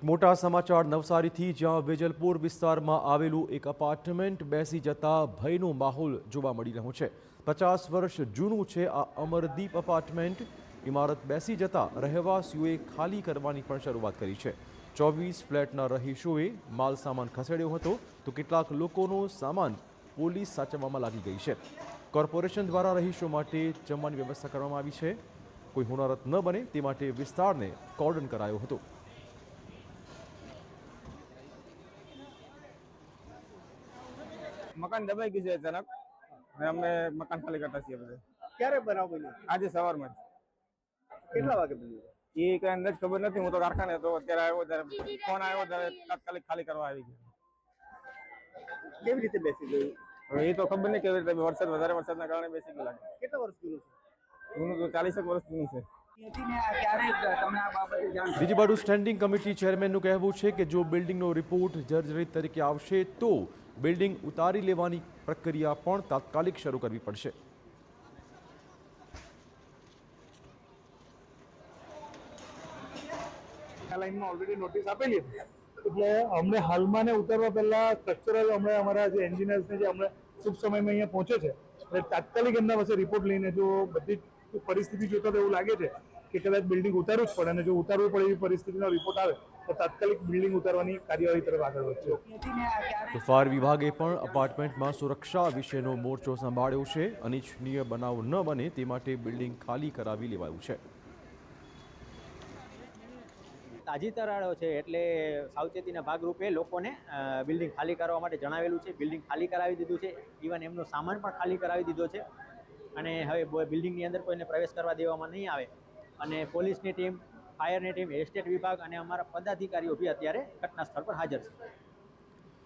મોટા સમાચાર નવસારીથી જ્યાં વેજલપુર વિસ્તારમાં આવેલું એક અપાર્ટમેન્ટ બેસી જતા ભયનો માહોલ જોવા મળી રહ્યો છે। 50 વર્ષ જૂનું છે આ અમરદીપ અપાર્ટમેન્ટ। ઇમારત બેસી જતા રહેવાસીઓએ ખાલી કરવાની પણ શરૂઆત કરી છે। 24 ફ્લેટના રહીશોએ માલ સામાન ખસેડ્યો હતો તો કેટલાક લોકોનો સામાન પોલીસ સાચવવામાં લાગી ગઈ છે। કોર્પોરેશન દ્વારા રહીશો માટે જમવાની વ્યવસ્થા કરવામાં આવી છે। કોઈ હોનારત ન બને તે માટે વિસ્તારને કોર્ડન કરાયો હતો। મકાન દબાઈ ગયું છે અચાનક અને અમે મકાન ખાલી કરતા છીએ બધે। ક્યારે બનાવ બન્યો? આજે સવારમાં કેટલા વાગે બન્યો? એ કઈ અંદાજ ખબર નથી, હું તો કારખાને હતો, અત્યારે આવ્યો ત્યારે ફોન આવ્યો ત્યારે તાત્કાલિક ખાલી કરવા આવી ગયો। કેવી રીતે બેસી ગયું? હવે એ તો ખબર નહીં કેવી રીતે, વધારે વરસાદના કારણે બેસી ગયું લાગે। કેટલા વર્ષ જૂનું છે? જૂનું તો 40 વર્ષ જૂનું છે। બીજી બાજુ સ્ટેન્ડિંગ કમિટી ચેરમેનનું કહેવું છે કે જો બિલ્ડિંગનો રિપોર્ટ જર્જરિત તરીકે આવશે તો બિલ્ડિંગ ઉતારી લેવાની પ્રક્રિયા પણ તાત્કાલિક શરૂ કરવી પડશે। લાઈનમાં ઓલરેડી નોટિસ આપેલી હતી, એટલે અમને હાલમાં ને ઉતરવા પહેલા સ્ટ્રક્ચરલ હમણાં અમારા જે એન્જિનિયર્સને જે હમણાં ટૂંક સમયમાં અહીંયા પહોંચે છે એટલે તાત્કાલિક એમના પાસે રિપોર્ટ લઈને જો બધી પરિસ્થિતિ જોતા તો એવું લાગે છે કે કદાચ બિલ્ડિંગ ઉતારવું જ પડે અને જો ઉતારવું પડે એવી પરિસ્થિતિનો રિપોર્ટ આવે તો તાત્કાલિક બિલ્ડિંગ ઉતારવાની કાર્યવાહી તરફ આગળ વધશે। તો ફાયર વિભાગે પણ અપાર્ટમેન્ટમાં સુરક્ષા વિશેનો મોરચો સંભાળ્યો છે। અનિચ્છનીય બનાવ ન બને તે માટે બિલ્ડિંગ ખાલી કરાવી લેવાયું છે। તાજેતરાળો છે એટલે સાવચેતીના ભાગરૂપે લોકોને બિલ્ડિંગ ખાલી કરવા માટે જણાવેલું છે। બિલ્ડિંગ ખાલી કરાવી દીધું છે, ઇવન એમનો સામાન પણ ખાલી કરાવી દીધો છે અને હવે બિલ્ડિંગની અંદર કોઈને પ્રવેશ કરવા દેવામાં નહીં આવે અને પોલીસની ટીમ, ફાયરની ટીમ, એસ્ટેટ વિભાગ અને અમારા પદાધિકારીઓ બી અત્યારે ઘટના સ્થળ પર હાજર છે।